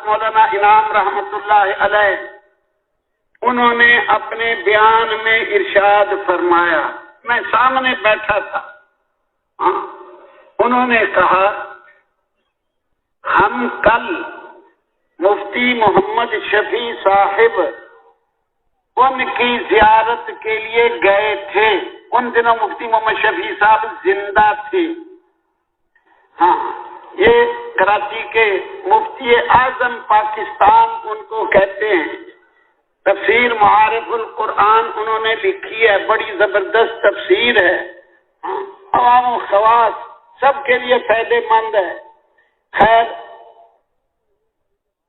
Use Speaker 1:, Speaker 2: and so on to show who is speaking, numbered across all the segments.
Speaker 1: مولانا انعام رحمت اللہ علیہ انہوں نے اپنے بیان میں ارشاد فرمایا، میں سامنے بیٹھا تھا، انہوں نے کہا ہم کل مفتی محمد شفیع صاحب ان کی زیارت کے لیے گئے تھے۔ ان دنوں مفتی محمد شفیع صاحب زندہ تھے۔ یہ کراچی کے مفتی اعظم پاکستان ان کو کہتے ہیں۔ تفسیر معارف القرآن انہوں نے لکھی ہے، بڑی زبردست تفسیر ہے، عوام و خواص سب کے لیے فائدے مند ہے۔ خیر،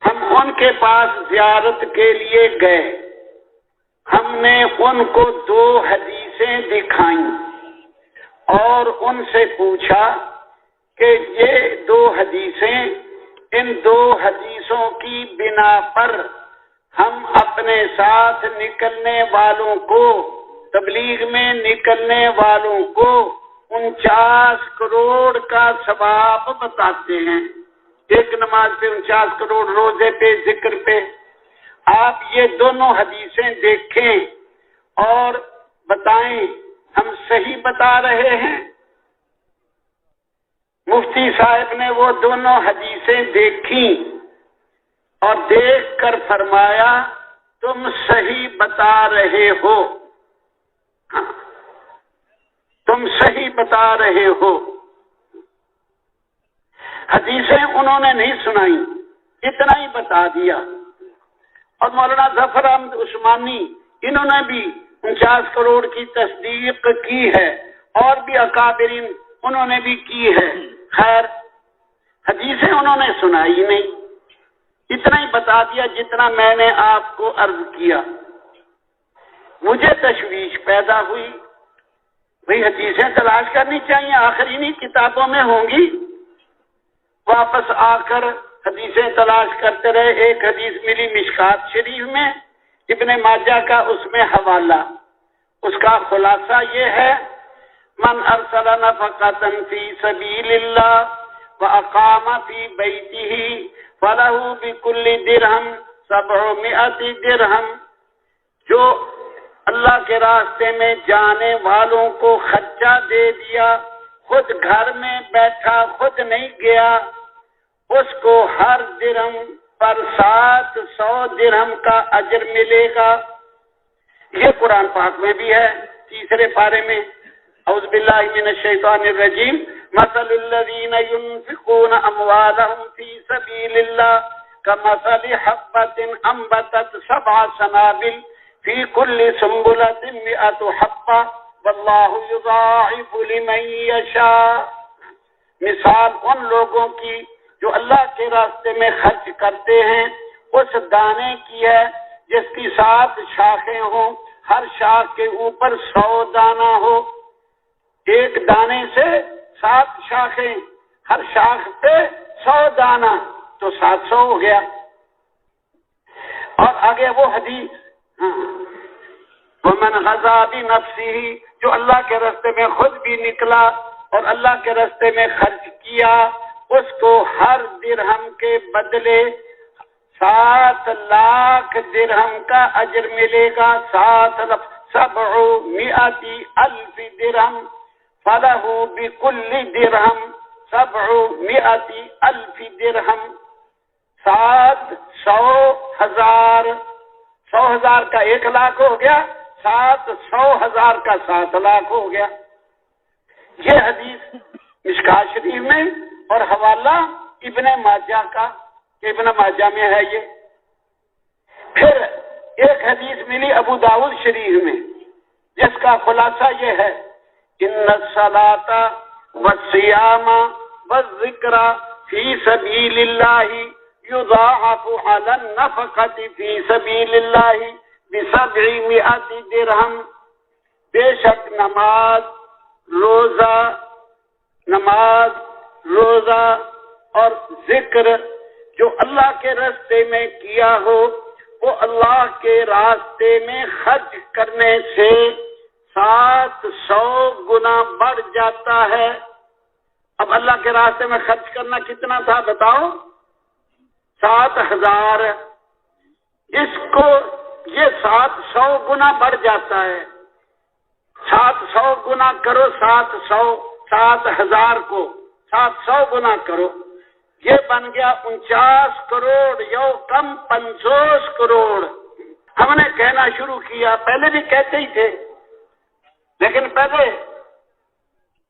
Speaker 1: ہم ان کے پاس زیارت کے لیے گئے، ہم نے ان کو 2 حدیثیں دکھائیں اور ان سے پوچھا کہ یہ 2 حدیثیں، ان 2 حدیثوں کی بنا پر ہم اپنے ساتھ نکلنے والوں کو، تبلیغ میں نکلنے والوں کو 49 کروڑ کا ثواب بتاتے ہیں۔ ایک نماز پہ 49 کروڑ، روزے پہ، ذکر پہ۔ آپ یہ دونوں حدیثیں دیکھیں اور بتائیں ہم صحیح بتا رہے ہیں۔ مفتی صاحب نے وہ دونوں حدیثیں دیکھیں اور دیکھ کر فرمایا تم صحیح بتا رہے ہو، تم صحیح بتا رہے ہو۔ حدیثیں انہوں نے نہیں سنائی، اتنا ہی بتا دیا۔ اور مولانا ظفر احمد عثمانی انہوں نے بھی 49 کروڑ کی تصدیق کی ہے، اور بھی اکابرین انہوں نے بھی کی ہے۔ خیر، حدیثیں انہوں نے سنائی نہیں، اتنا ہی بتا دیا جتنا میں نے آپ کو عرض کیا۔ مجھے تشویش پیدا ہوئی، بھئی حدیثیں تلاش کرنی چاہیے، آخر انہی کتابوں میں ہوں گی۔ واپس آ کر حدیثیں تلاش کرتے رہے، ایک حدیث ملی مشکات شریف میں، ابن ماجہ کا اس میں حوالہ، اس کا خلاصہ یہ ہے: من ارسل نفقة فی سبیل اللہ واقام فی بیتہ فلہ بکل درہم 700 درہم۔ جو اللہ کے راستے میں جانے والوں کو خرچہ دے دیا، خود گھر میں بیٹھا، خود نہیں گیا، اس کو ہر درہم پر 700 درہم کا اجر ملے گا۔ یہ قرآن پاک میں بھی ہے، 3 پارے میں۔ اعوذ باللہ من الشیطان الرجیم، مثل الذین ينفقون اموالهم فی سبیل اللہ کمثل حبۃ انبتت 7 سنابل فی کل سنبلۃ 100 حبۃ واللہ یضاعف لمن یشاء۔ مثال ان لوگوں کی جو اللہ کے راستے میں خرچ کرتے ہیں اس دانے کی ہے جس کی 7 شاخیں ہوں، ہر شاخ کے اوپر 100 دانہ ہو۔ ایک دانے سے 7 شاخیں، ہر شاخ پہ 100 دانہ، تو 700 ہو گیا۔ اور آگے وہ حدیث، وَمَنْ غَزَا بِنَفْسِهِ، جو اللہ کے راستے میں خود بھی نکلا اور اللہ کے راستے میں خرچ کیا، اس کو ہر درہم کے بدلے 7 لاکھ درہم کا اجر ملے گا۔ 700,000 درہم فلہ بکل درہم 700,000 درہم۔ 700,000، 100,000 کا 1 لاکھ ہو گیا، 700,000 کا 7 لاکھ ہو گیا۔ یہ حدیث مشکات شریف میں، اور حوالہ ابن ماجہ کا، ابن ماجہ میں ہے یہ۔ پھر ایک حدیث ملی ابو داؤد شریف میں جس کا خلاصہ یہ ہے: ان الصلاۃ والصیام والذکر فی سبیل اللہ یضاعف علی النفقۃ فی سبیل اللہ ب700 درہم۔ بے شک نماز، روزہ اور ذکر جو اللہ کے راستے میں کیا ہو، وہ اللہ کے راستے میں خرچ کرنے سے 700 گنا بڑھ جاتا ہے۔ اب اللہ کے راستے میں خرچ کرنا کتنا تھا بتاؤ؟ 7,000 اس کو یہ 700 گنا بڑھ جاتا ہے. 700 گنا کرو 7,000 کو 700 گنا کرو، یہ بن گیا 49 کروڑ یو کم 50 کروڑ. ہم نے کہنا شروع کیا، پہلے بھی کہتے ہی تھے لیکن پہلے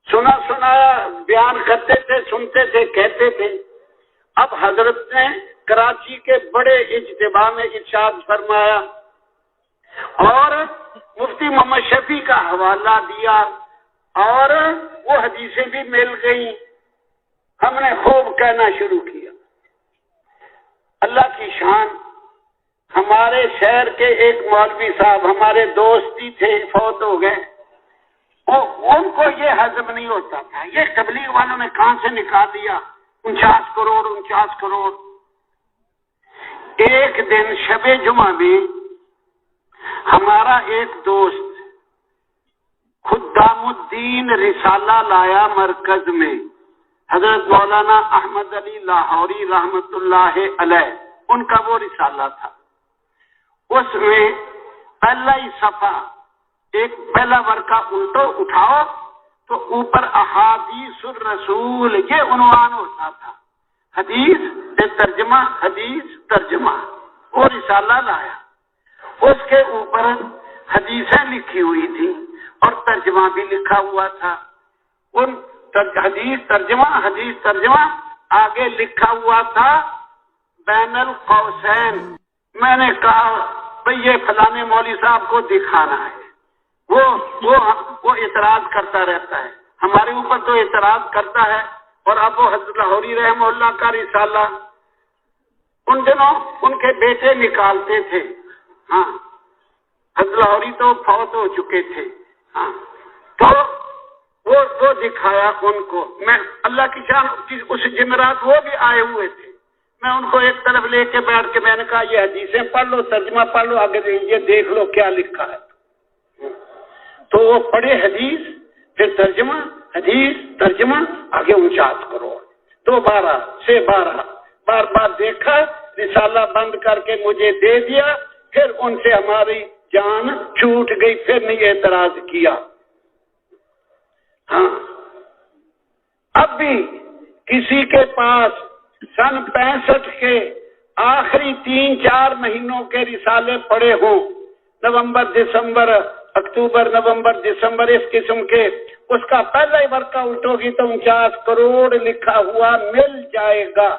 Speaker 1: سنایا بیان کرتے تھے، سنتے تھے، کہتے تھے. اب حضرت نے کراچی کے بڑے اجتماع میں ارشاد فرمایا اور مفتی محمد شفیع کا حوالہ دیا اور وہ حدیثیں بھی مل گئیں. ہم نے خوب کہنا شروع کیا. اللہ کی شان. ہمارے شہر کے ایک مولوی صاحب ہمارے دوست ہی تھے، فوت ہو گئے. ان کو یہ ہضم نہیں ہوتا تھا، یہ تبلیغ والوں نے کہاں سے نکال دیا 49 کروڑ 49 کروڑ. ایک دن شب جمعہ میں ہمارا ایک دوست خدام الدین رسالہ لایا مرکز میں، حضرت مولانا احمد علی لاہوری رحمت اللہ علیہ، ان کا وہ رسالہ تھا. اس میں پہلا ہی صفحہ ایک پہلا ورقہ الٹو اٹھاؤ تو اوپر احادیث الرسول یہ عنوان ہوتا تھا. حدیث ترجمہ، حدیث ترجمہ. وہ رسالہ لایا، اس کے اوپر حدیثیں لکھی ہوئی تھی اور ترجمہ بھی لکھا ہوا تھا. ان حدیث ترجمہ آگے لکھا ہوا تھا بین القوسین. میں نے کہا بھئی یہ فلانے مولوی صاحب کو دکھانا ہے. وہ اعتراض کرتا رہتا ہے، ہمارے اوپر تو اعتراض کرتا ہے. اور اب وہ حضرت لاہوری رحمہ اللہ کا رسالہ ان دنوں ان کے بیٹے نکالتے تھے. ہاں حضرت لاہوری تو فوت ہو چکے تھے. ہاں تو وہ دکھایا ان کو. میں اللہ کی شان اس جمعرات وہ بھی آئے ہوئے تھے. میں ان کو ایک طرف لے کے بیٹھ کے میں نے کہا یہ حدیثیں پڑھ لو، ترجمہ پڑھ لو، آگے یہ دیکھ لو کیا لکھا ہے. تو وہ پڑھے حدیث پھر ترجمہ، حدیث ترجمہ، آگے 49 کروڑ. 12 سے 12 بار بار دیکھا، رسالہ بند کر کے مجھے دے دیا. پھر ان سے ہماری جان چھوٹ گئی، پھر نہیں اعتراض کیا. ہاں اب بھی کسی کے پاس سن 65 کے آخری 3-4 مہینوں کے رسالے پڑے ہوں، نومبر دسمبر اکتوبر نومبر دسمبر اس قسم کے، اس کا پہلا ہی ورقہ الٹو گی تو 49 کروڑ لکھا ہوا مل جائے گا.